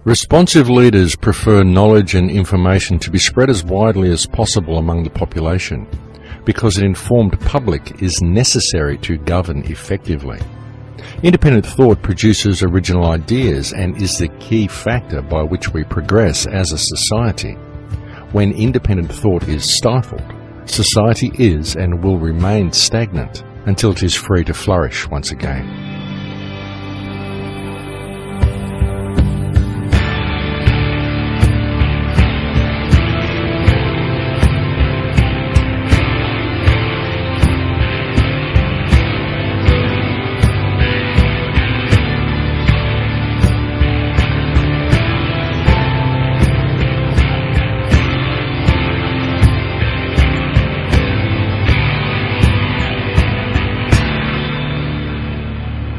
Responsive leaders prefer knowledge and information to be spread as widely as possible among the population, because an informed public is necessary to govern effectively. Independent thought produces original ideas and is the key factor by which we progress as a society. When independent thought is stifled, society is and will remain stagnant until it is free to flourish once again.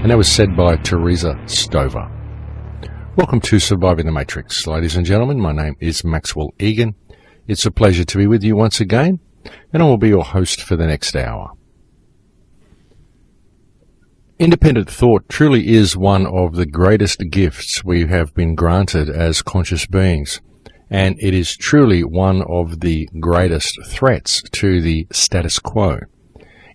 And that was said by Teresa Stover. Welcome to Surviving the Matrix, ladies and gentlemen. My name is Maxwell Igan. It's a pleasure to be with you once again, and I will be your host for the next hour. Independent thought truly is one of the greatest gifts we have been granted as conscious beings, and it is truly one of the greatest threats to the status quo.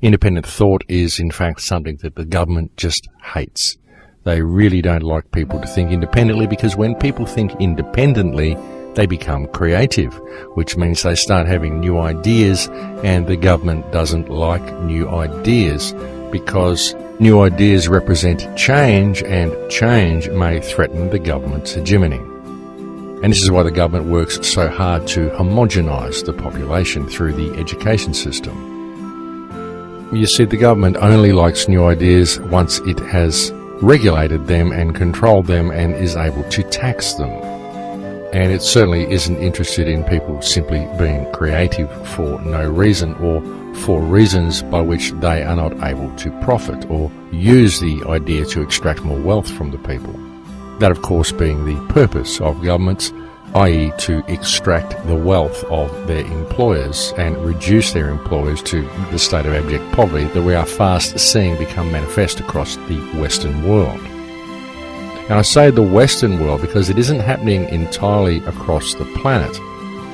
Independent thought is, in fact, something that the government just hates. They really don't like people to think independently, because when people think independently, they become creative, which means they start having new ideas, and the government doesn't like new ideas because new ideas represent change, and change may threaten the government's hegemony. And this is why the government works so hard to homogenize the population through the education system. You see, the government only likes new ideas once it has regulated them and controlled them and is able to tax them. And it certainly isn't interested in people simply being creative for no reason, or for reasons by which they are not able to profit or use the idea to extract more wealth from the people. That, of course, being the purpose of governments, i.e. to extract the wealth of their employers and reduce their employers to the state of abject poverty that we are fast seeing become manifest across the Western world. And I say the Western world because it isn't happening entirely across the planet.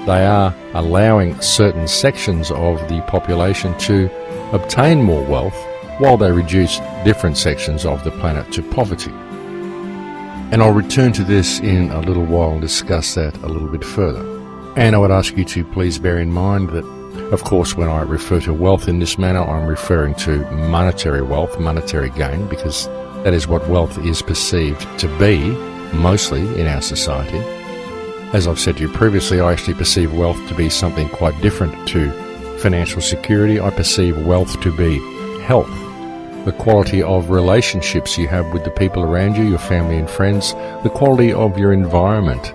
They are allowing certain sections of the population to obtain more wealth while they reduce different sections of the planet to poverty. And I'll return to this in a little while and discuss that a little bit further. And I would ask you to please bear in mind that, of course, when I refer to wealth in this manner, I'm referring to monetary wealth, monetary gain, because that is what wealth is perceived to be, mostly in our society. As I've said to you previously, I actually perceive wealth to be something quite different to financial security. I perceive wealth to be health. The quality of relationships you have with the people around you, your family and friends, the quality of your environment,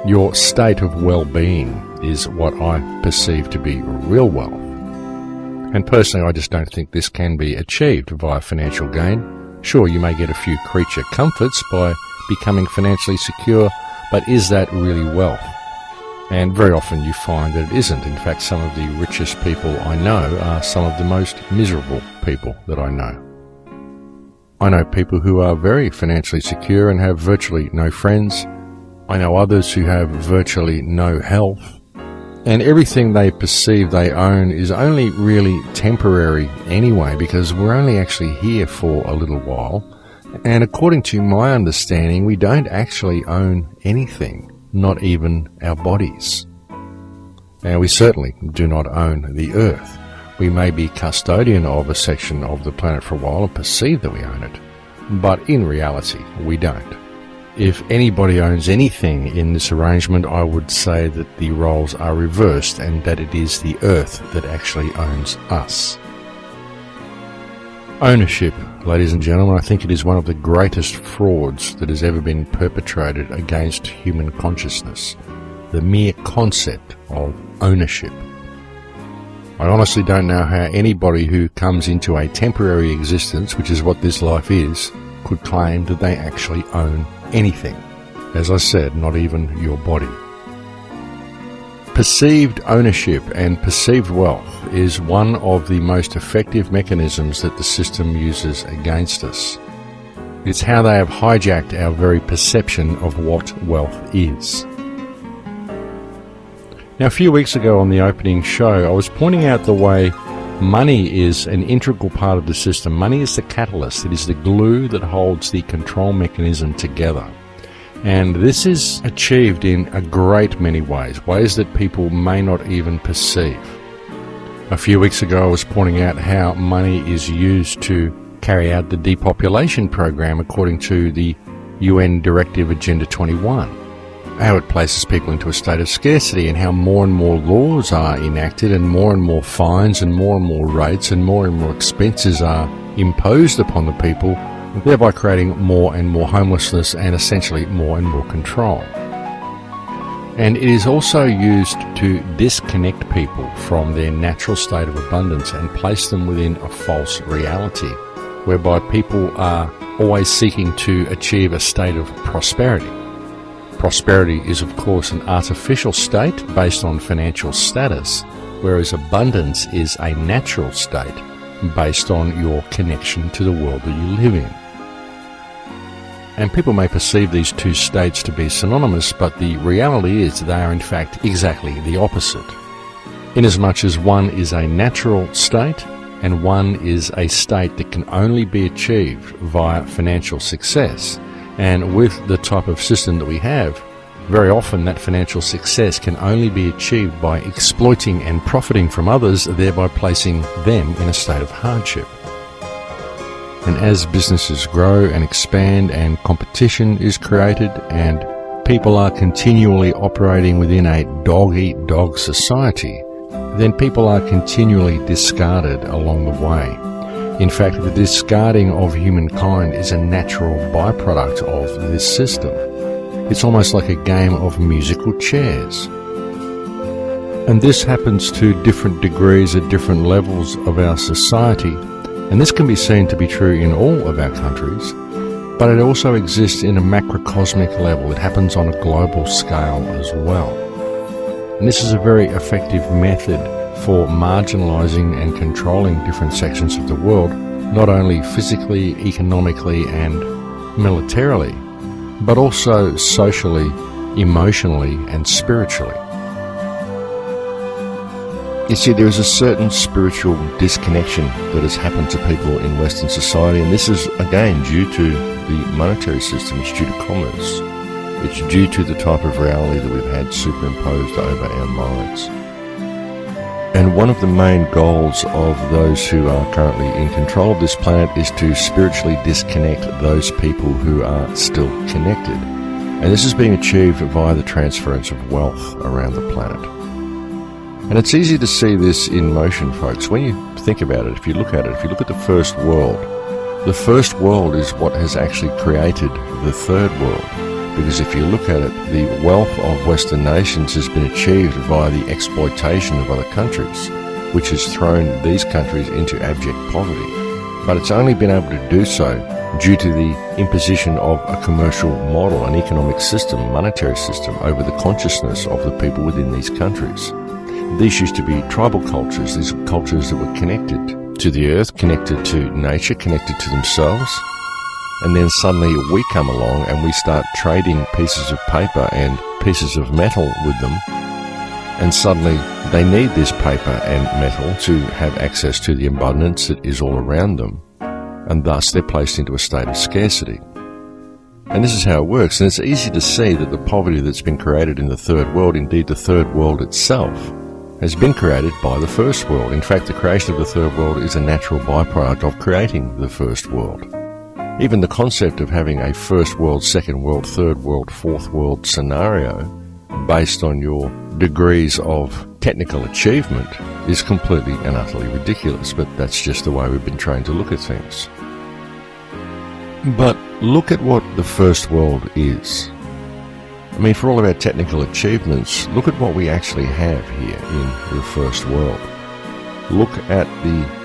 your state of well-being is what I perceive to be real wealth. And personally, I just don't think this can be achieved via financial gain. Sure, you may get a few creature comforts by becoming financially secure, but is that really wealth? And very often you find that it isn't. In fact, some of the richest people I know are some of the most miserable people that I know. I know people who are very financially secure and have virtually no friends. I know others who have virtually no health. And everything they perceive they own is only really temporary anyway, because we're only actually here for a little while. And according to my understanding, we don't actually own anything. Not even our bodies. Now, we certainly do not own the Earth. We may be custodian of a section of the planet for a while and perceive that we own it, but in reality, we don't. If anybody owns anything in this arrangement, I would say that the roles are reversed and that it is the Earth that actually owns us. Ownership, ladies and gentlemen, I think it is one of the greatest frauds that has ever been perpetrated against human consciousness. The mere concept of ownership. I honestly don't know how anybody who comes into a temporary existence, which is what this life is, could claim that they actually own anything. As I said, not even your body. Perceived ownership and perceived wealth is one of the most effective mechanisms that the system uses against us. It's how they have hijacked our very perception of what wealth is. Now, a few weeks ago on the opening show, I was pointing out the way money is an integral part of the system. Money is the catalyst. It is the glue that holds the control mechanism together. And this is achieved in a great many ways that people may not even perceive. A few weeks ago, I was pointing out how money is used to carry out the depopulation program according to the UN Directive Agenda 21. How it places people into a state of scarcity, and how more and more laws are enacted and more fines and more rates and more expenses are imposed upon the people, thereby creating more and more homelessness and essentially more and more control. And it is also used to disconnect people from their natural state of abundance and place them within a false reality, whereby people are always seeking to achieve a state of prosperity. Prosperity is, of course, an artificial state based on financial status, whereas abundance is a natural state based on your connection to the world that you live in. And people may perceive these two states to be synonymous, but the reality is they are in fact exactly the opposite. Inasmuch as one is a natural state and one is a state that can only be achieved via financial success. And with the type of system that we have, very often that financial success can only be achieved by exploiting and profiting from others, thereby placing them in a state of hardship. And as businesses grow and expand and competition is created and people are continually operating within a dog-eat-dog society, then people are continually discarded along the way. In fact, the discarding of humankind is a natural byproduct of this system. It's almost like a game of musical chairs. And this happens to different degrees at different levels of our society. And this can be seen to be true in all of our countries, but it also exists in a macrocosmic level. It happens on a global scale as well. And this is a very effective method for marginalizing and controlling different sections of the world, not only physically, economically, and militarily, but also socially, emotionally, and spiritually. You see, there is a certain spiritual disconnection that has happened to people in Western society, and this is, again, due to the monetary system. It's due to commerce. It's due to the type of reality that we've had superimposed over our minds. And one of the main goals of those who are currently in control of this planet is to spiritually disconnect those people who are still connected. And this is being achieved via the transference of wealth around the planet. And it's easy to see this in motion, folks. When you think about it, if you look at the first world is what has actually created the third world. Because if you look at it, the wealth of Western nations has been achieved via the exploitation of other countries, which has thrown these countries into abject poverty. But it's only been able to do so due to the imposition of a commercial model, an economic system, monetary system, over the consciousness of the people within these countries. These used to be tribal cultures. These were cultures that were connected to the earth, connected to nature, connected to themselves. And then suddenly we come along and we start trading pieces of paper and pieces of metal with them. And suddenly they need this paper and metal to have access to the abundance that is all around them. And thus they're placed into a state of scarcity. And this is how it works. And it's easy to see that the poverty that's been created in the third world, indeed the third world itself, has been created by the first world. In fact, the creation of the third world is a natural byproduct of creating the first world. Even the concept of having a first world, second world, third world, fourth world scenario based on your degrees of technical achievement is completely and utterly ridiculous, but that's just the way we've been trained to look at things. But look at what the first world is. I mean, for all of our technical achievements, look at what we actually have here in the first world. Look at the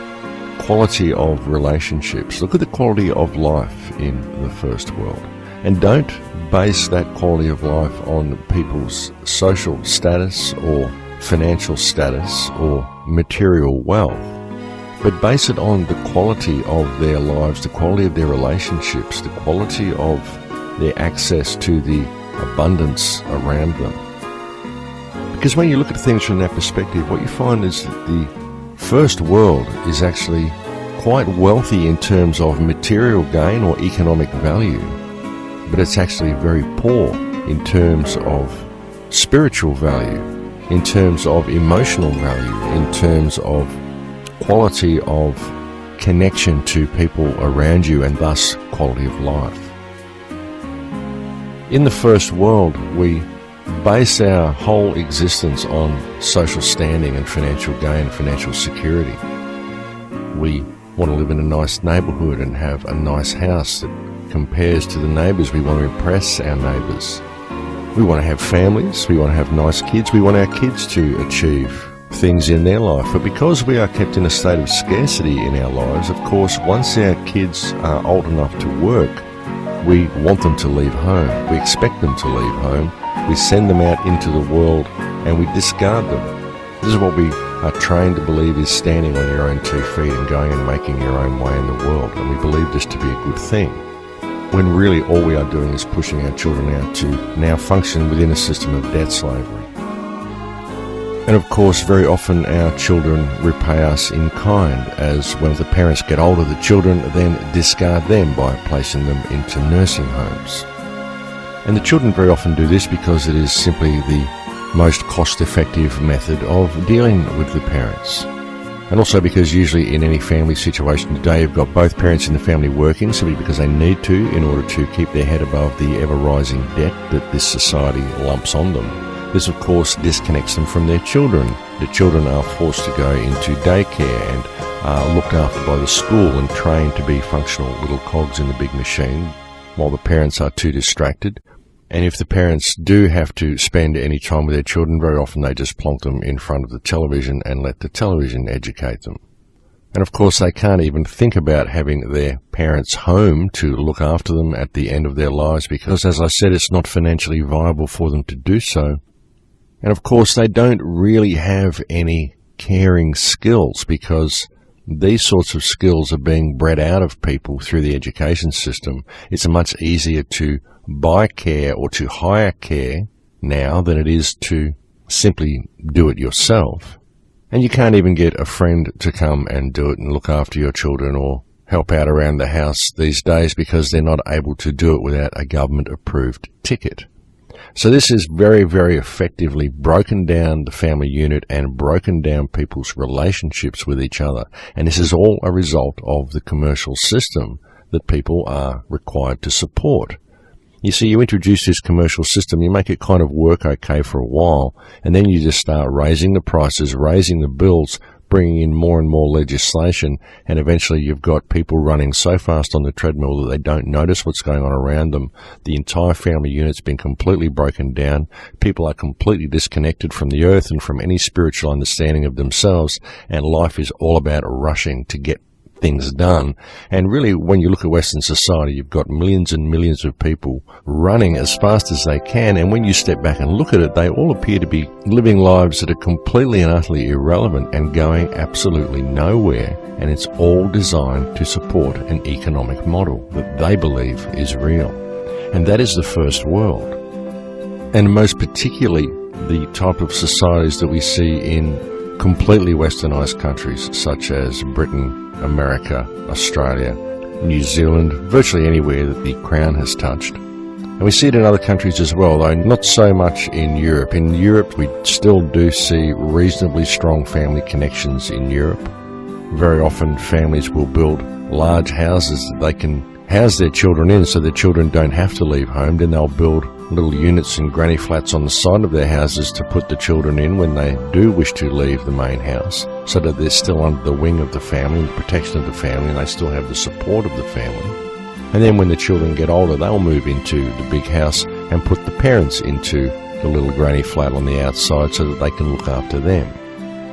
quality of relationships. Look at the quality of life in the first world. And don't base that quality of life on people's social status or financial status or material wealth. but base it on the quality of their lives, the quality of their relationships, the quality of their access to the abundance around them. Because when you look at things from that perspective, what you find is that the first world is actually quite wealthy in terms of material gain or economic value, but it's actually very poor in terms of spiritual value, in terms of emotional value, in terms of quality of connection to people around you, and thus quality of life. In the first world, we base our whole existence on social standing and financial gain and financial security. We want to live in a nice neighbourhood and have a nice house that compares to the neighbours. We want to impress our neighbours. We want to have families. We want to have nice kids. We want our kids to achieve things in their life. But because we are kept in a state of scarcity in our lives, of course, once our kids are old enough to work, we want them to leave home. We expect them to leave home. We send them out into the world and we discard them. This is what we are trained to believe is standing on your own 2 feet and going and making your own way in the world. And we believe this to be a good thing, when really all we are doing is pushing our children out to now function within a system of debt slavery. And of course, very often our children repay us in kind, as when the parents get older, the children then discard them by placing them into nursing homes. And the children very often do this because it is simply the most cost-effective method of dealing with the parents. And also because usually in any family situation today, you've got both parents in the family working simply because they need to in order to keep their head above the ever-rising debt that this society lumps on them. This, of course, disconnects them from their children. The children are forced to go into daycare and are looked after by the school and trained to be functional little cogs in the big machine, while the parents are too distracted. And if the parents do have to spend any time with their children, very often they just plonk them in front of the television and let the television educate them. And of course, they can't even think about having their parents home to look after them at the end of their lives because, as I said, it's not financially viable for them to do so. And of course, they don't really have any caring skills because these sorts of skills are being bred out of people through the education system. It's much easier to buy care or to hire care now than it is to simply do it yourself. And you can't even get a friend to come and do it and look after your children or help out around the house these days because they're not able to do it without a government-approved ticket. So this has very, very effectively broken down the family unit and broken down people's relationships with each other. And this is all a result of the commercial system that people are required to support. You see, you introduce this commercial system, you make it kind of work okay for a while, and then you just start raising the prices, raising the bills, bringing in more and more legislation, and eventually you've got people running so fast on the treadmill that they don't notice what's going on around them. The entire family unit's been completely broken down. People are completely disconnected from the earth and from any spiritual understanding of themselves, and life is all about rushing to get things done. And really, when you look at Western society, you've got millions and millions of people running as fast as they can, and when you step back and look at it, they all appear to be living lives that are completely and utterly irrelevant and going absolutely nowhere, and it's all designed to support an economic model that they believe is real. And that is the first world. And most particularly the type of societies that we see in completely westernized countries such as Britain, America, Australia, New Zealand, virtually anywhere that the Crown has touched. And we see it in other countries as well, though not so much in Europe. In Europe, we still do see reasonably strong family connections in Europe. Very often, families will build large houses that they can house their children in so their children don't have to leave home. Then they'll build little units and granny flats on the side of their houses to put the children in when they do wish to leave the main house, so that they're still under the wing of the family, the protection of the family, and they still have the support of the family. And then when the children get older, they'll move into the big house and put the parents into the little granny flat on the outside so that they can look after them.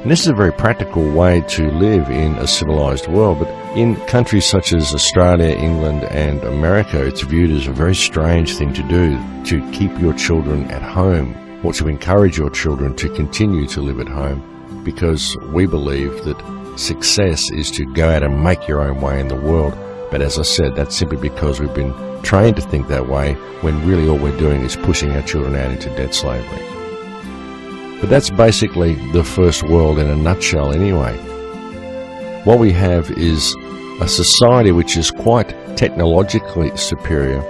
And this is a very practical way to live in a civilized world, but in countries such as Australia, England and America, it's viewed as a very strange thing to do, to keep your children at home or to encourage your children to continue to live at home, because we believe that success is to go out and make your own way in the world. But as I said, that's simply because we've been trained to think that way, when really all we're doing is pushing our children out into debt slavery. But that's basically the first world in a nutshell anyway. What we have is a society which is quite technologically superior,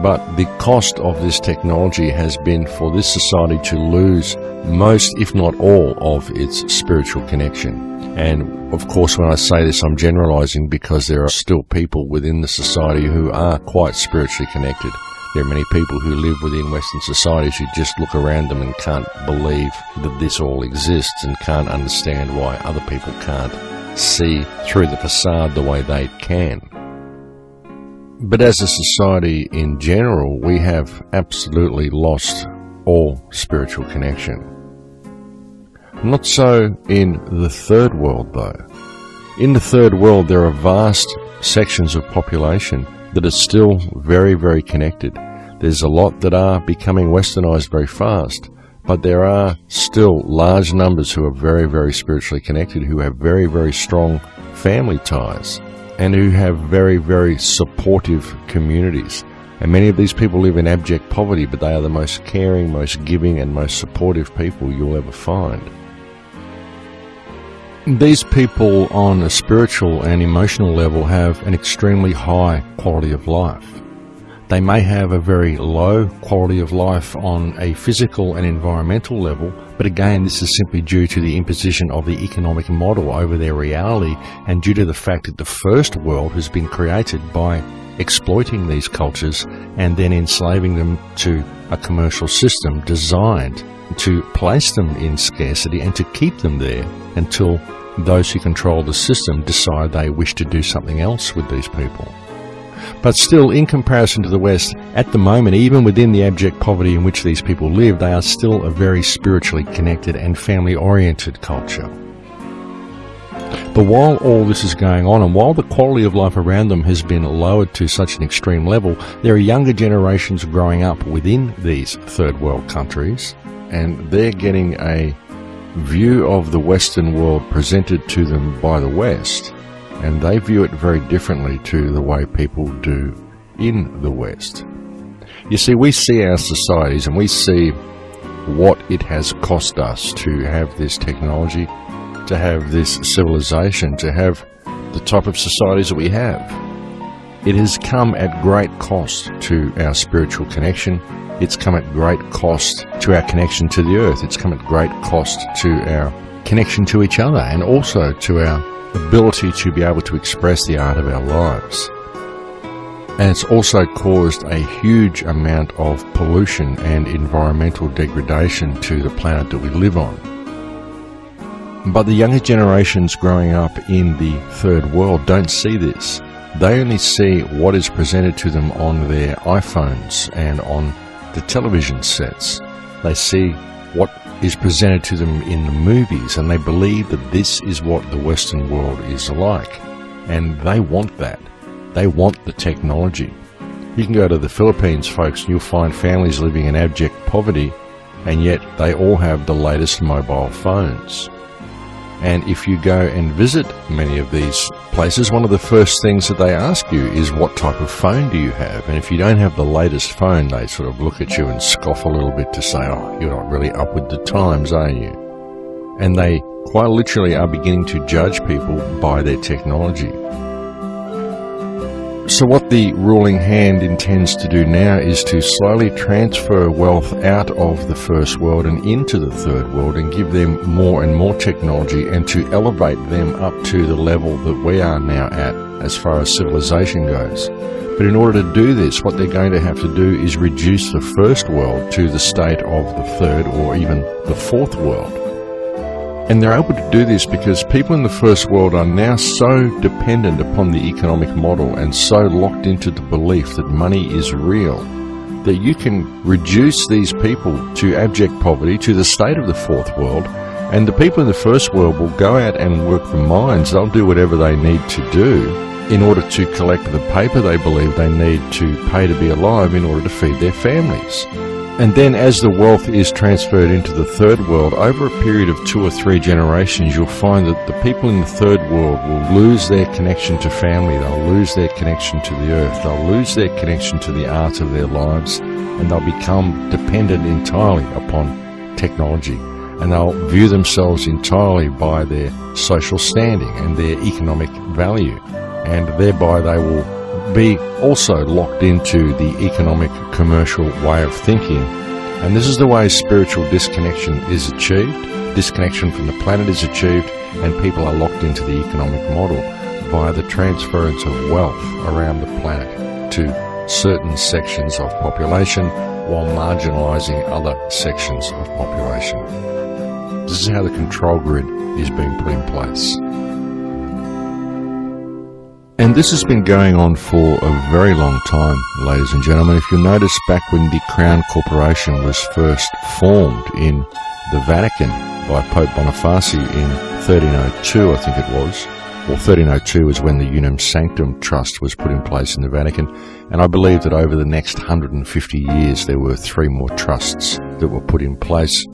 but the cost of this technology has been for this society to lose most, if not all, of its spiritual connection. And of course, when I say this, I'm generalizing because there are still people within the society who are quite spiritually connected. There are many people who live within Western societies who just look around them and can't believe that this all exists, and can't understand why other people can't see through the facade the way they can. But as a society in general, we have absolutely lost all spiritual connection. Not so in the third world, though. In the third world, there are vast sections of population that are still very, very connected. There's a lot that are becoming westernized very fast, but there are still large numbers who are very, very spiritually connected, who have very, very strong family ties, and who have very, very supportive communities. And many of these people live in abject poverty, but they are the most caring, most giving, and most supportive people you'll ever find. These people on a spiritual and emotional level have an extremely high quality of life. They may have a very low quality of life on a physical and environmental level, but again, this is simply due to the imposition of the economic model over their reality, and due to the fact that the first world has been created by exploiting these cultures and then enslaving them to a commercial system designed to place them in scarcity and to keep them there until those who control the system decide they wish to do something else with these people. But still, in comparison to the West, at the moment, even within the abject poverty in which these people live, they are still a very spiritually connected and family-oriented culture. But while all this is going on, and while the quality of life around them has been lowered to such an extreme level, there are younger generations growing up within these third world countries, and they're getting a view of the Western world presented to them by the West, and they view it very differently to the way people do in the West. You see, we see our societies and we see what it has cost us to have this technology, to have this civilization, to have the type of societies that we have. It has come at great cost to our spiritual connection. It's come at great cost to our connection to the earth. It's come at great cost to our connection to each other, and also to our ability to be able to express the art of our lives. And it's also caused a huge amount of pollution and environmental degradation to the planet that we live on. But the younger generations growing up in the third world don't see this. They only see what is presented to them on their iPhones and on the television sets. They see what is presented to them in the movies, and they believe that this is what the Western world is like. And they want that. They want the technology. You can go to the Philippines, folks, and you'll find families living in abject poverty, and yet they all have the latest mobile phones. And if you go and visit many of these places, one of the first things that they ask you is, what type of phone do you have? And if you don't have the latest phone, they sort of look at you and scoff a little bit to say, oh, you're not really up with the times, are you? And they quite literally are beginning to judge people by their technology. So what the ruling hand intends to do now is to slowly transfer wealth out of the first world and into the third world, and give them more and more technology, and to elevate them up to the level that we are now at as far as civilization goes. But in order to do this, what they're going to have to do is reduce the first world to the state of the third or even the fourth world. And they're able to do this because people in the first world are now so dependent upon the economic model and so locked into the belief that money is real, that you can reduce these people to abject poverty, to the state of the fourth world, and the people in the first world will go out and work the mines. They'll do whatever they need to do in order to collect the paper they believe they need to pay to be alive in order to feed their families. And then as the wealth is transferred into the third world, over a period of 2 or 3 generations, you'll find that the people in the third world will lose their connection to family, they'll lose their connection to the earth, they'll lose their connection to the art of their lives, and they'll become dependent entirely upon technology. And they'll view themselves entirely by their social standing and their economic value, and thereby they will be also locked into the economic commercial way of thinking. And this is the way spiritual disconnection is achieved. Disconnection from the planet is achieved, and people are locked into the economic model via the transference of wealth around the planet to certain sections of population while marginalising other sections of population. This is how the control grid is being put in place. And this has been going on for a very long time, ladies and gentlemen. If you'll notice, back when the Crown Corporation was first formed in the Vatican by Pope Boniface in 1302, I think it was. Well, 1302 is when the Unum Sanctum Trust was put in place in the Vatican. And I believe that over the next 150 years, there were 3 more trusts that were put in place,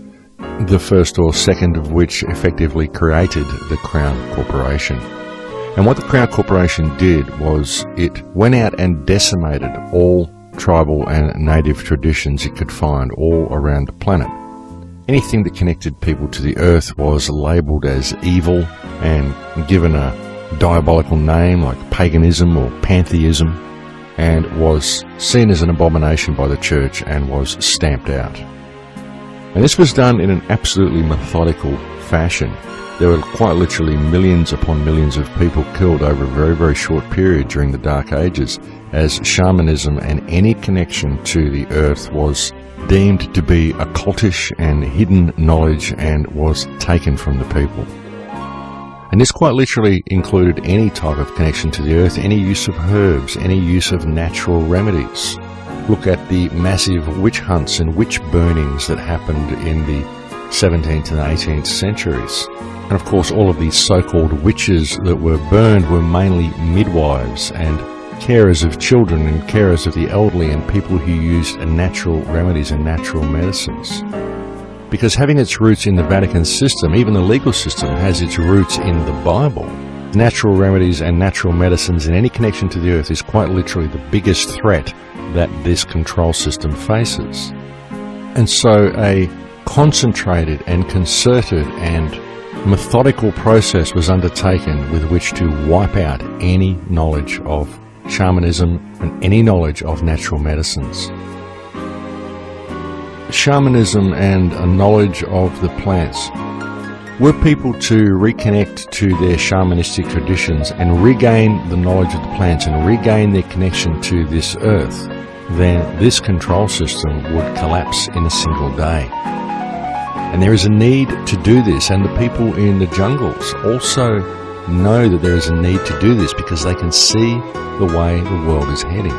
the first or second of which effectively created the Crown Corporation. And what the Crown Corporation did was it went out and decimated all tribal and native traditions it could find all around the planet. Anything that connected people to the earth was labelled as evil and given a diabolical name like paganism or pantheism, and was seen as an abomination by the church and was stamped out. And this was done in an absolutely methodical fashion. There were quite literally millions upon millions of people killed over a very, very short period during the Dark Ages, as shamanism and any connection to the earth was deemed to be occultish and hidden knowledge and was taken from the people. And this quite literally included any type of connection to the earth, any use of herbs, any use of natural remedies. Look at the massive witch hunts and witch burnings that happened in the 17th and 18th centuries. And of course, all of these so-called witches that were burned were mainly midwives and carers of children and carers of the elderly and people who used natural remedies and natural medicines. Because having its roots in the Vatican system, even the legal system has its roots in the Bible. Natural remedies and natural medicines and any connection to the earth is quite literally the biggest threat that this control system faces. And so a concentrated and concerted and methodical process was undertaken with which to wipe out any knowledge of shamanism and any knowledge of natural medicines. Shamanism and a knowledge of the plants. Were people to reconnect to their shamanistic traditions and regain the knowledge of the plants and regain their connection to this earth, then this control system would collapse in a single day. And there is a need to do this, and the people in the jungles also know that there is a need to do this because they can see the way the world is heading.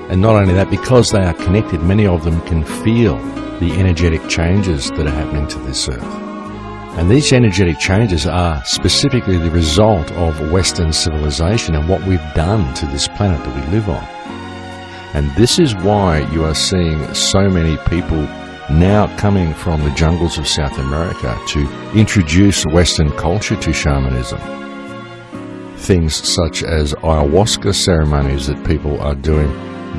And not only that, because they are connected, many of them can feel the energetic changes that are happening to this earth. And these energetic changes are specifically the result of Western civilization and what we've done to this planet that we live on. And this is why you are seeing so many people now coming from the jungles of South America to introduce Western culture to shamanism. Things such as ayahuasca ceremonies that people are doing,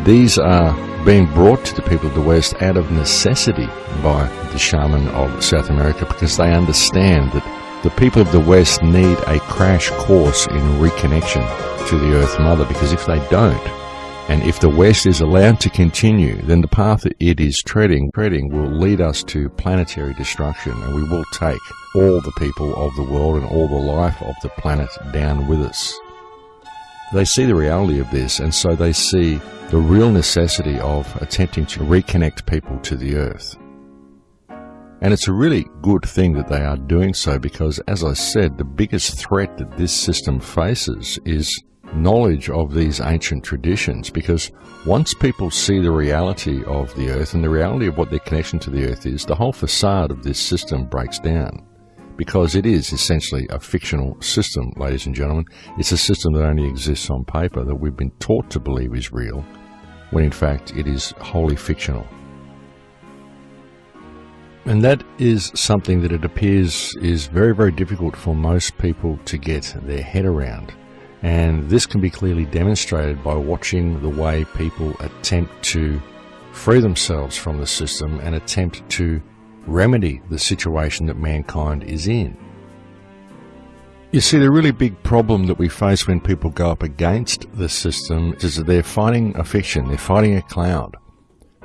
these are being brought to the people of the West out of necessity by the shaman of South America, because they understand that the people of the West need a crash course in reconnection to the Earth Mother, because if they don't, and if the West is allowed to continue, then the path that it is treading will lead us to planetary destruction, and we will take all the people of the world and all the life of the planet down with us. They see the reality of this, and so they see the real necessity of attempting to reconnect people to the earth. And it's a really good thing that they are doing so, because, as I said, the biggest threat that this system faces is knowledge of these ancient traditions, because once people see the reality of the earth and the reality of what their connection to the earth is, the whole facade of this system breaks down, because it is essentially a fictional system, ladies and gentlemen. It's a system that only exists on paper, that we've been taught to believe is real, when in fact it is wholly fictional. And that is something that it appears is very, very difficult for most people to get their head around. And this can be clearly demonstrated by watching the way people attempt to free themselves from the system and attempt to remedy the situation that mankind is in. You see, the really big problem that we face when people go up against the system is that they're fighting a fiction, they're fighting a cloud.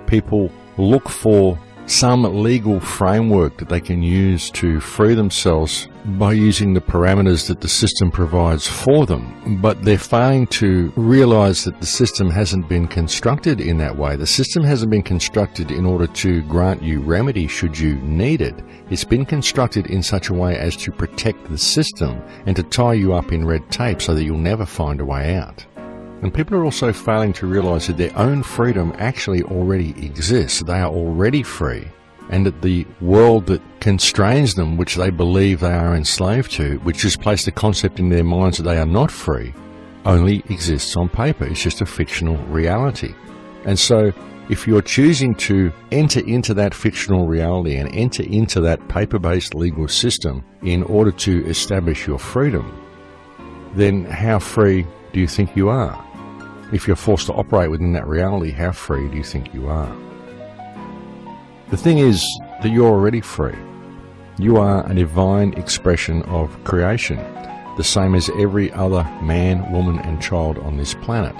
People look for some legal framework that they can use to free themselves by using the parameters that the system provides for them, but they're failing to realize that the system hasn't been constructed in that way. The system hasn't been constructed in order to grant you remedy should you need it. It's been constructed in such a way as to protect the system and to tie you up in red tape so that you'll never find a way out. And people are also failing to realize that their own freedom actually already exists. They are already free, and that the world that constrains them, which they believe they are enslaved to, which has placed the concept in their minds that they are not free, only exists on paper. It's just a fictional reality. And so if you're choosing to enter into that fictional reality and enter into that paper-based legal system in order to establish your freedom, then how free do you think you are? If you're forced to operate within that reality, how free do you think you are? The thing is that you're already free. You are a divine expression of creation, the same as every other man, woman and child on this planet.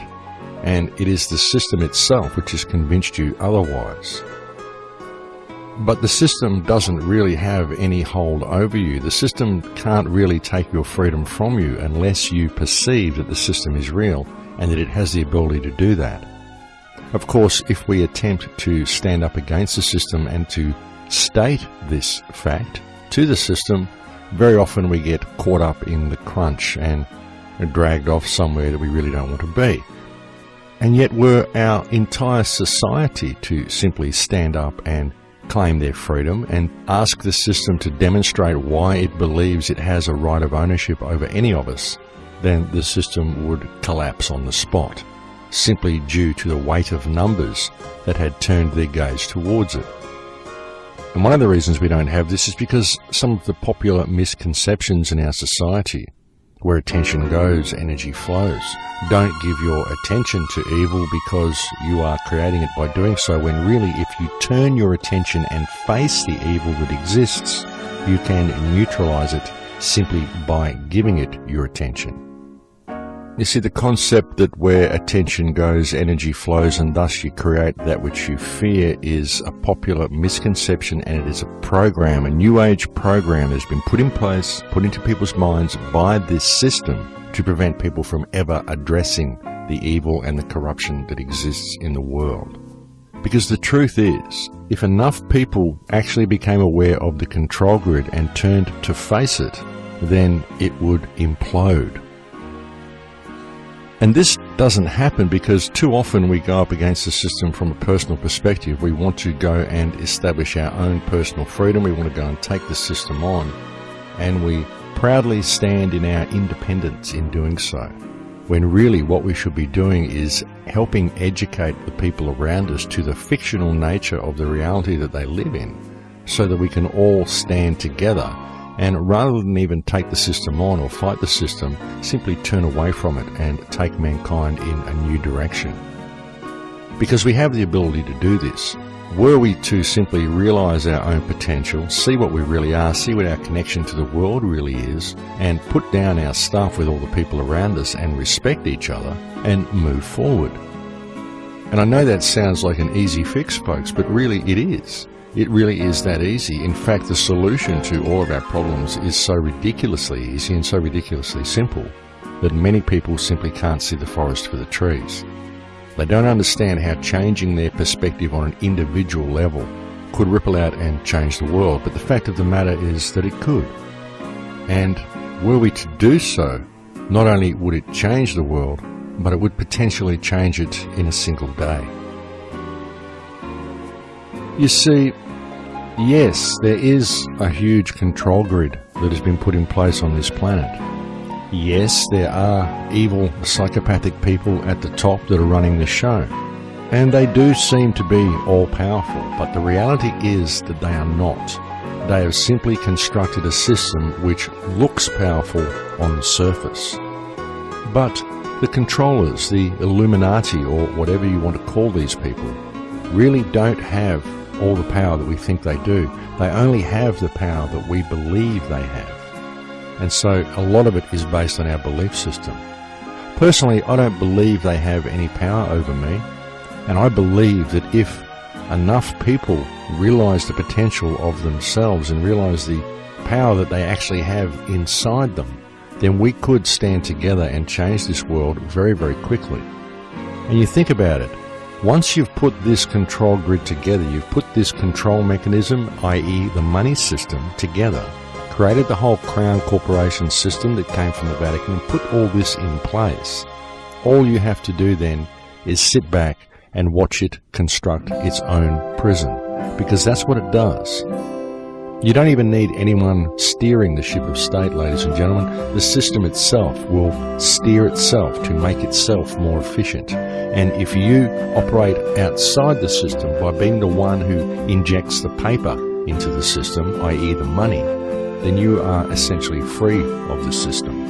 And it is the system itself which has convinced you otherwise. But the system doesn't really have any hold over you. The system can't really take your freedom from you unless you perceive that the system is real and that it has the ability to do that. Of course, if we attempt to stand up against the system and to state this fact to the system, very often we get caught up in the crunch and dragged off somewhere that we really don't want to be. And yet were our entire society to simply stand up and claim their freedom and ask the system to demonstrate why it believes it has a right of ownership over any of us, then the system would collapse on the spot, simply due to the weight of numbers that had turned their gaze towards it. And one of the reasons we don't have this is because some of the popular misconceptions in our society, where attention goes, energy flows. Don't give your attention to evil because you are creating it by doing so, when really if you turn your attention and face the evil that exists, you can neutralize it simply by giving it your attention. You see, the concept that where attention goes, energy flows, and thus you create that which you fear is a popular misconception, and it is a program, a new age program that has been put in place, put into people's minds by this system to prevent people from ever addressing the evil and the corruption that exists in the world. Because the truth is, if enough people actually became aware of the control grid and turned to face it, then it would implode. And this doesn't happen because too often we go up against the system from a personal perspective. We want to go and establish our own personal freedom. We want to go and take the system on. And we proudly stand in our independence in doing so. When really what we should be doing is helping educate the people around us to the fictional nature of the reality that they live in, so that we can all stand together. And rather than even take the system on or fight the system, simply turn away from it and take mankind in a new direction. Because we have the ability to do this. Were we to simply realize our own potential, see what we really are, see what our connection to the world really is, and put down our stuff with all the people around us and respect each other and move forward. And I know that sounds like an easy fix, folks, but really it is. It really is that easy. In fact, the solution to all of our problems is so ridiculously easy and so ridiculously simple that many people simply can't see the forest for the trees. They don't understand how changing their perspective on an individual level could ripple out and change the world, but the fact of the matter is that it could. And were we to do so, not only would it change the world, but it would potentially change it in a single day. You see, yes, there is a huge control grid that has been put in place on this planet. Yes, there are evil, psychopathic people at the top that are running the show. And they do seem to be all-powerful, but the reality is that they are not. They have simply constructed a system which looks powerful on the surface. But the controllers, the Illuminati, or whatever you want to call these people, really don't have all the power that we think they do. They only have the power that we believe they have. And so a lot of it is based on our belief system. Personally, I don't believe they have any power over me, and I believe that if enough people realize the potential of themselves and realize the power that they actually have inside them, then we could stand together and change this world very, very quickly. And you think about it, once you've put this control grid together, you've put this control mechanism, i.e. the money system, together, created the whole Crown Corporation system that came from the Vatican, and put all this in place, all you have to do then is sit back and watch it construct its own prison, because that's what it does. You don't even need anyone steering the ship of state, ladies and gentlemen. The system itself will steer itself to make itself more efficient. And if you operate outside the system by being the one who injects the paper into the system, i.e. the money, then you are essentially free of the system.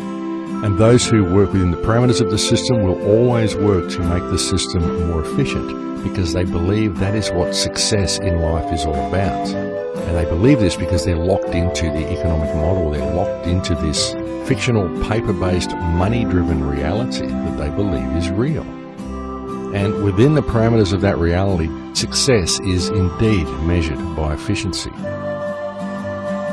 And those who work within the parameters of the system will always work to make the system more efficient, because they believe that is what success in life is all about. And they believe this because they're locked into the economic model. They're locked into this fictional, paper-based, money-driven reality that they believe is real. And within the parameters of that reality, success is indeed measured by efficiency.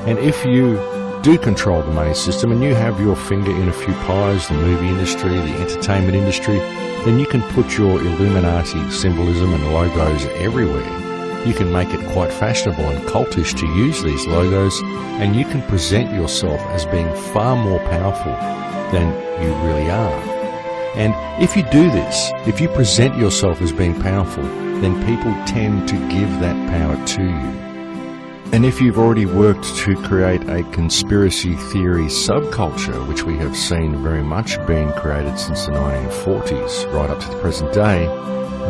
And if you do control the money system and you have your finger in a few pies, the movie industry, the entertainment industry, then you can put your Illuminati symbolism and logos everywhere. You can make it quite fashionable and cultish to use these logos, and you can present yourself as being far more powerful than you really are. And if you do this, if you present yourself as being powerful, then people tend to give that power to you. And if you've already worked to create a conspiracy theory subculture, which we have seen very much being created since the 1940s, right up to the present day,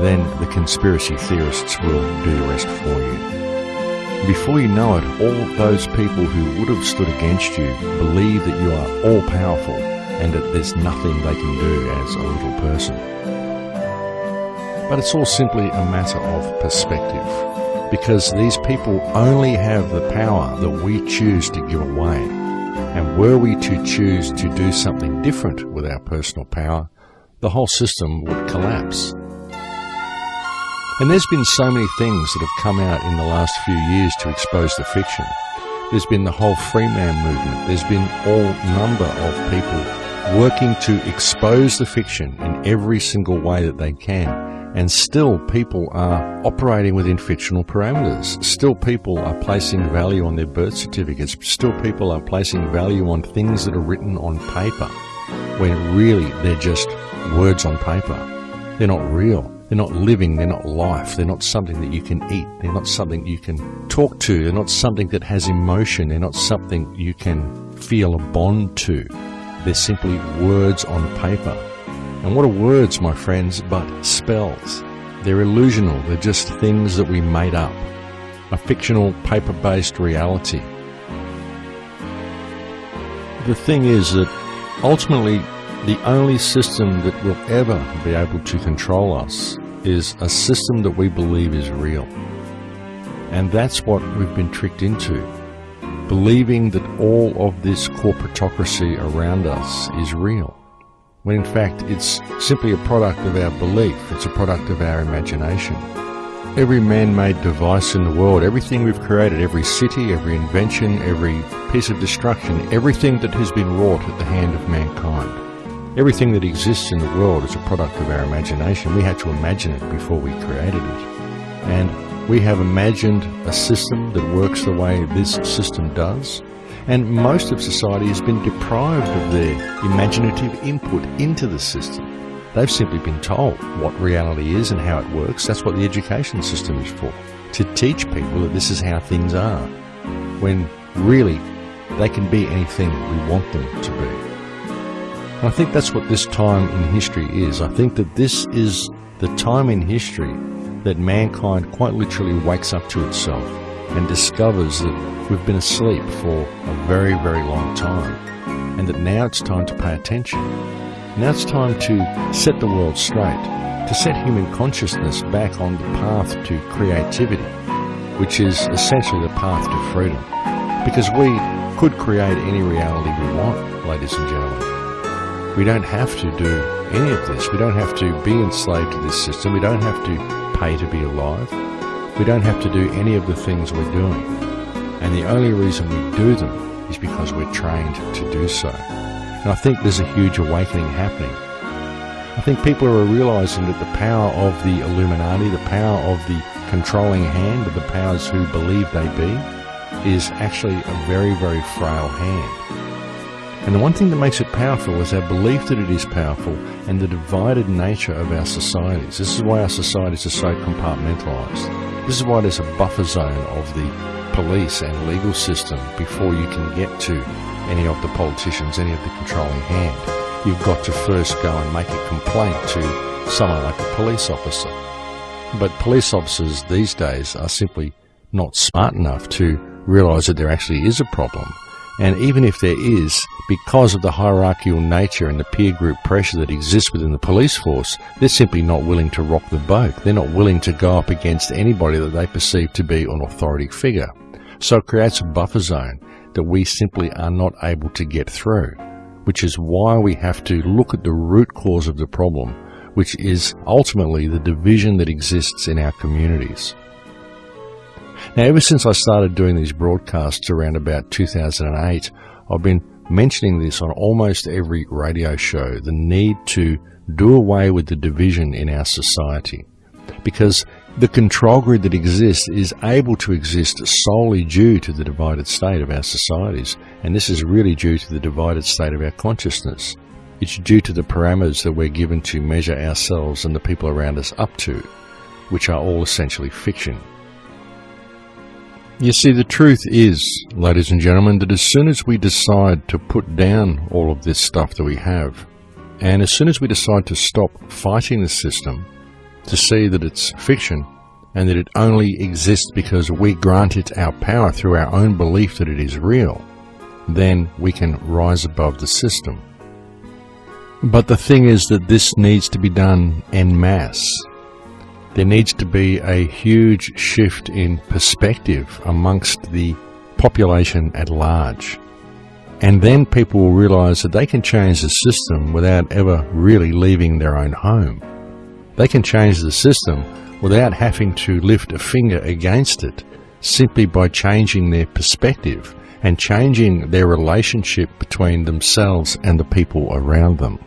then the conspiracy theorists will do the rest for you. Before you know it, all those people who would have stood against you believe that you are all-powerful and that there's nothing they can do as a little person. But it's all simply a matter of perspective, because these people only have the power that we choose to give away. And were we to choose to do something different with our personal power, the whole system would collapse. And there's been so many things that have come out in the last few years to expose the fiction. There's been the whole free man movement. There's been all number of people working to expose the fiction in every single way that they can. And still people are operating within fictional parameters. Still people are placing value on their birth certificates. Still people are placing value on things that are written on paper, when really they're just words on paper. They're not real. They're not living, they're not life, they're not something that you can eat, they're not something you can talk to, they're not something that has emotion, they're not something you can feel a bond to. They're simply words on paper. And what are words, my friends, but spells? They're illusional, they're just things that we made up. A fictional, paper-based reality. The thing is that ultimately, the only system that will ever be able to control us is a system that we believe is real. And that's what we've been tricked into, believing that all of this corporatocracy around us is real, when in fact it's simply a product of our belief, it's a product of our imagination. Every man-made device in the world, everything we've created, every city, every invention, every piece of destruction, everything that has been wrought at the hand of mankind, everything that exists in the world is a product of our imagination. We had to imagine it before we created it. And we have imagined a system that works the way this system does. And most of society has been deprived of their imaginative input into the system. They've simply been told what reality is and how it works. That's what the education system is for, to teach people that this is how things are, when really they can be anything we want them to be. And I think that's what this time in history is. I think that this is the time in history that mankind quite literally wakes up to itself and discovers that we've been asleep for a very, very long time, and that now it's time to pay attention. Now it's time to set the world straight, to set human consciousness back on the path to creativity, which is essentially the path to freedom. Because we could create any reality we want, ladies and gentlemen. We don't have to do any of this. We don't have to be enslaved to this system. We don't have to pay to be alive. We don't have to do any of the things we're doing. And the only reason we do them is because we're trained to do so. And I think there's a huge awakening happening. I think people are realizing that the power of the Illuminati, the power of the controlling hand, of the powers who believe they be, is actually a very, very frail hand. And the one thing that makes it powerful is our belief that it is powerful and the divided nature of our societies. This is why our societies are so compartmentalised. This is why there's a buffer zone of the police and legal system before you can get to any of the politicians, any of the controlling hand. You've got to first go and make a complaint to someone like a police officer. But police officers these days are simply not smart enough to realise that there actually is a problem. And even if there is, because of the hierarchical nature and the peer group pressure that exists within the police force, they're simply not willing to rock the boat. They're not willing to go up against anybody that they perceive to be an authority figure. So it creates a buffer zone that we simply are not able to get through, which is why we have to look at the root cause of the problem, which is ultimately the division that exists in our communities. Now, ever since I started doing these broadcasts around about 2008, I've been mentioning this on almost every radio show, the need to do away with the division in our society. Because the control grid that exists is able to exist solely due to the divided state of our societies. And this is really due to the divided state of our consciousness. It's due to the parameters that we're given to measure ourselves and the people around us up to, which are all essentially fiction. You see, the truth is, ladies and gentlemen, that as soon as we decide to put down all of this stuff that we have, and as soon as we decide to stop fighting the system, to see that it's fiction, and that it only exists because we grant it our power through our own belief that it is real, then we can rise above the system. But the thing is that this needs to be done en masse. There needs to be a huge shift in perspective amongst the population at large. And then people will realise that they can change the system without ever really leaving their own home. They can change the system without having to lift a finger against it, simply by changing their perspective and changing their relationship between themselves and the people around them.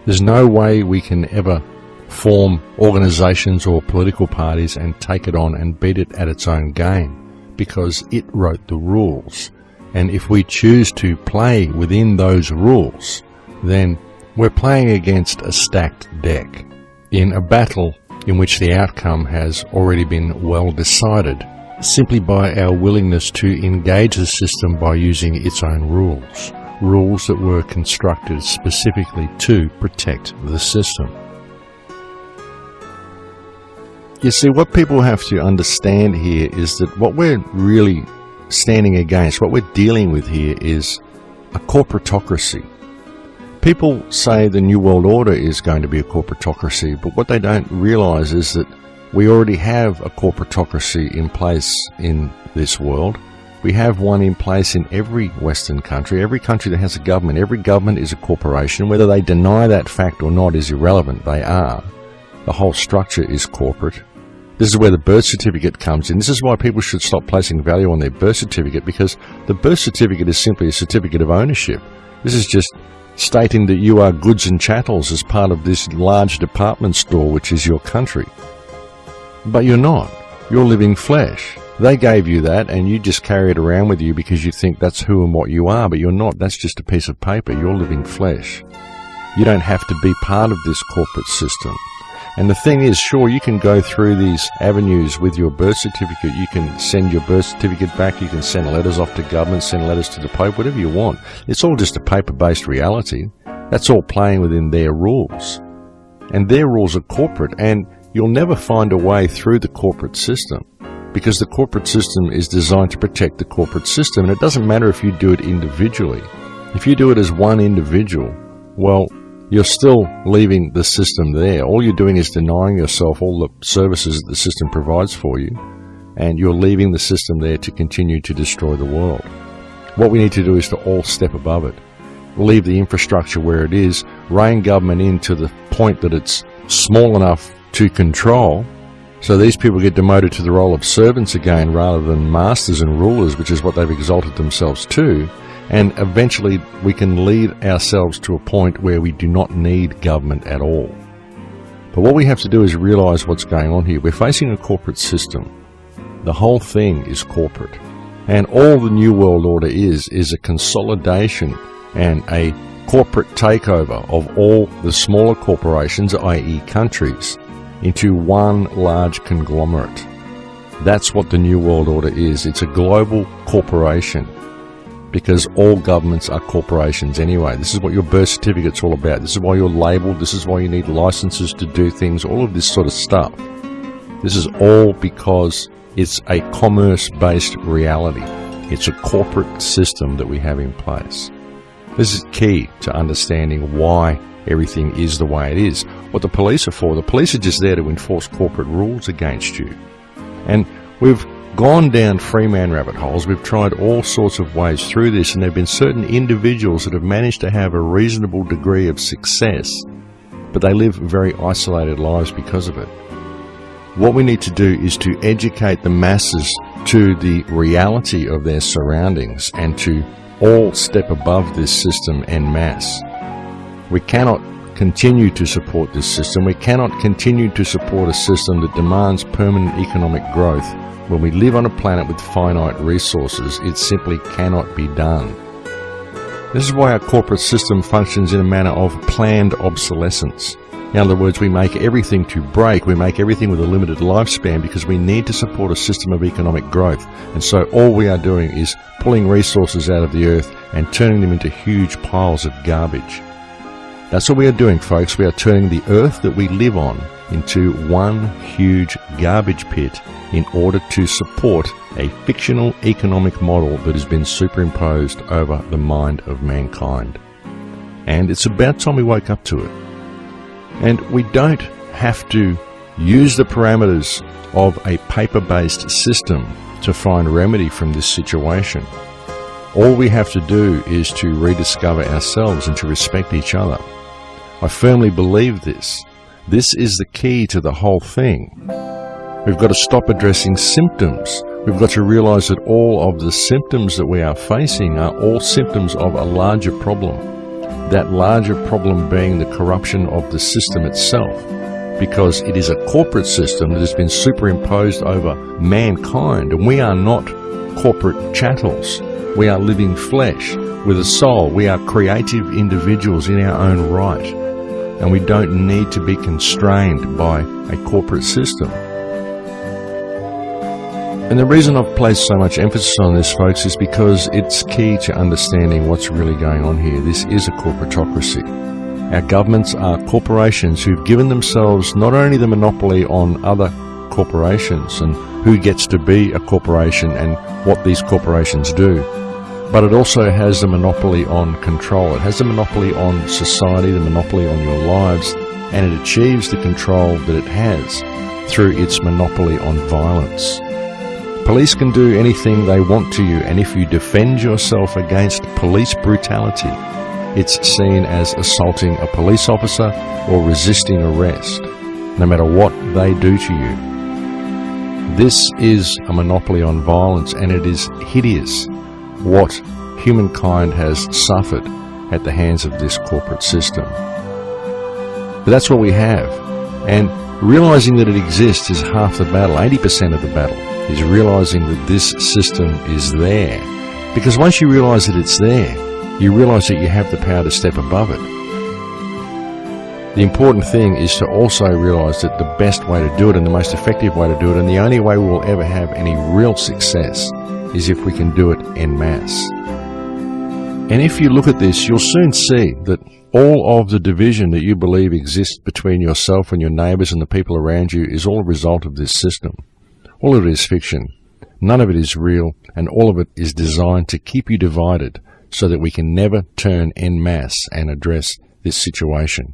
There's no way we can ever form organisations or political parties and take it on and beat it at its own game, because it wrote the rules. And if we choose to play within those rules, then we're playing against a stacked deck in a battle in which the outcome has already been well decided, simply by our willingness to engage the system by using its own rules, rules that were constructed specifically to protect the system. You see, what people have to understand here is that what we're really standing against, what we're dealing with here, is a corporatocracy. People say the New World Order is going to be a corporatocracy, but what they don't realise is that we already have a corporatocracy in place in this world. We have one in place in every Western country. Every country that has a government, every government is a corporation. Whether they deny that fact or not is irrelevant. They are. The whole structure is corporate. This is where the birth certificate comes in. This is why people should stop placing value on their birth certificate, because the birth certificate is simply a certificate of ownership. This is just stating that you are goods and chattels as part of this large department store which is your country. But you're not. You're living flesh. They gave you that and you just carry it around with you because you think that's who and what you are, but you're not. That's just a piece of paper. You're living flesh. You don't have to be part of this corporate system. And the thing is, sure, you can go through these avenues with your birth certificate. You can send your birth certificate back. You can send letters off to government, send letters to the Pope, whatever you want. It's all just a paper-based reality. That's all playing within their rules. And their rules are corporate, and you'll never find a way through the corporate system, because the corporate system is designed to protect the corporate system. And it doesn't matter if you do it individually. If you do it as one individual, well, you're still leaving the system there. All you're doing is denying yourself all the services that the system provides for you, and you're leaving the system there to continue to destroy the world. What we need to do is to all step above it. Leave the infrastructure where it is, rein government in to the point that it's small enough to control, so these people get demoted to the role of servants again rather than masters and rulers, which is what they've exalted themselves to. And eventually we can lead ourselves to a point where we do not need government at all. But what we have to do is realize what's going on here. We're facing a corporate system. The whole thing is corporate. And all the New World Order is a consolidation and a corporate takeover of all the smaller corporations, i.e. countries, into one large conglomerate. That's what the New World Order is. It's a global corporation, because all governments are corporations anyway. This is what your birth certificate's all about. This is why you're labelled. This is why you need licenses to do things, all of this sort of stuff. This is all because it's a commerce-based reality. It's a corporate system that we have in place. This is key to understanding why everything is the way it is. What the police are for, the police are just there to enforce corporate rules against you. And we've gone down free man rabbit holes. We've tried all sorts of ways through this, and there have been certain individuals that have managed to have a reasonable degree of success, but they live very isolated lives because of it. What we need to do is to educate the masses to the reality of their surroundings and to all step above this system en masse. We cannot continue to support this system. We cannot continue to support a system that demands permanent economic growth when we live on a planet with finite resources. It simply cannot be done. This is why our corporate system functions in a manner of planned obsolescence. In other words, we make everything to break. We make everything with a limited lifespan because we need to support a system of economic growth. And so all we are doing is pulling resources out of the earth and turning them into huge piles of garbage. That's what we are doing, folks. We are turning the earth that we live on into one huge garbage pit in order to support a fictional economic model that has been superimposed over the mind of mankind. And it's about time we woke up to it. And we don't have to use the parameters of a paper-based system to find remedy from this situation. All we have to do is to rediscover ourselves and to respect each other. I firmly believe this. This is the key to the whole thing. We've got to stop addressing symptoms. We've got to realize that all of the symptoms that we are facing are all symptoms of a larger problem. That larger problem being the corruption of the system itself, because it is a corporate system that has been superimposed over mankind, and we are not corporate chattels. We are living flesh with a soul. We are creative individuals in our own right, and we don't need to be constrained by a corporate system. And the reason I've placed so much emphasis on this, folks, is because it's key to understanding what's really going on here. This is a corporatocracy. Our governments are corporations who've given themselves not only the monopoly on other corporations and who gets to be a corporation and what these corporations do, but it also has the monopoly on control. It has the monopoly on society, the monopoly on your lives, and it achieves the control that it has through its monopoly on violence. Police can do anything they want to you, and if you defend yourself against police brutality, it's seen as assaulting a police officer or resisting arrest, no matter what they do to you. This is a monopoly on violence, and it is hideous what humankind has suffered at the hands of this corporate system. But that's what we have, and realizing that it exists is half the battle. 80% of the battle is realizing that this system is there. Because once you realize that it's there, you realize that you have the power to step above it. The important thing is to also realize that the best way to do it and the most effective way to do it and the only way we will ever have any real success is if we can do it en masse. And if you look at this, you'll soon see that all of the division that you believe exists between yourself and your neighbours and the people around you is all a result of this system. All of it is fiction. None of it is real, and all of it is designed to keep you divided so that we can never turn en masse and address this situation.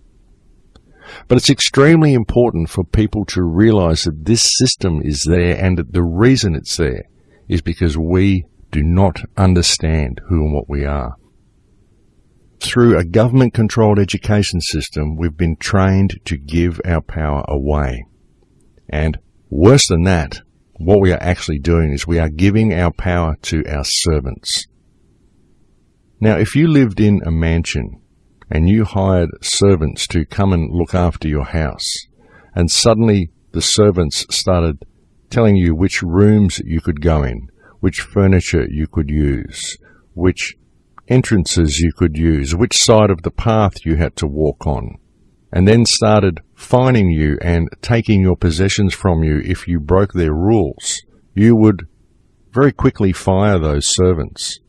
But it's extremely important for people to realize that this system is there, and that the reason it's there is because we do not understand who and what we are. Through a government-controlled education system, we've been trained to give our power away. And worse than that, what we are actually doing is we are giving our power to our servants. Now, if you lived in a mansion and you hired servants to come and look after your house, and suddenly the servants started telling you which rooms you could go in, which furniture you could use, which entrances you could use, which side of the path you had to walk on, and then started fining you and taking your possessions from you if you broke their rules, you would very quickly fire those servants.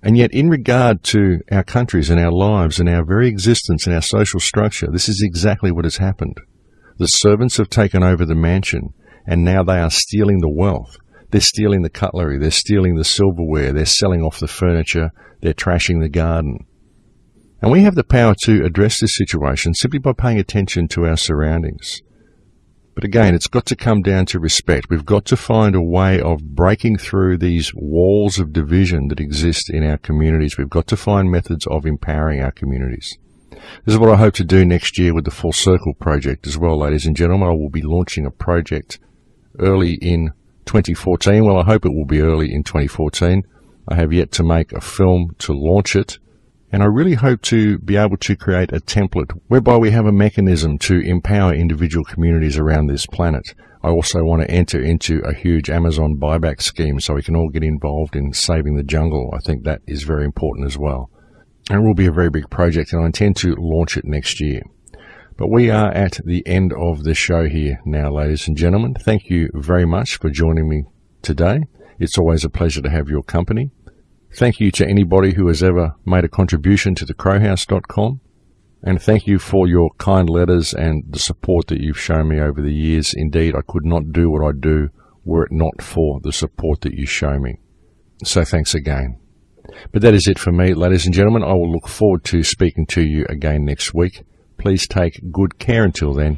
And yet, in regard to our countries and our lives and our very existence and our social structure, this is exactly what has happened. The servants have taken over the mansion, and now they are stealing the wealth. They're stealing the cutlery, they're stealing the silverware, they're selling off the furniture, they're trashing the garden. And we have the power to address this situation simply by paying attention to our surroundings. But again, it's got to come down to respect. We've got to find a way of breaking through these walls of division that exist in our communities. We've got to find methods of empowering our communities. This is what I hope to do next year with the Full Circle project as well, ladies and gentlemen. I will be launching a project early in 2014. Well, I hope it will be early in 2014. I have yet to make a film to launch it. And I really hope to be able to create a template whereby we have a mechanism to empower individual communities around this planet. I also want to enter into a huge Amazon buyback scheme so we can all get involved in saving the jungle. I think that is very important as well. And it will be a very big project, and I intend to launch it next year. But we are at the end of the show here now, ladies and gentlemen. Thank you very much for joining me today. It's always a pleasure to have your company. Thank you to anybody who has ever made a contribution to thecrowhouse.com, and thank you for your kind letters and the support that you've shown me over the years. Indeed, I could not do what I do were it not for the support that you show me. So thanks again. But that is it for me, ladies and gentlemen. I will look forward to speaking to you again next week. Please take good care until then.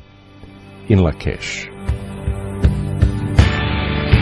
In Lakesh.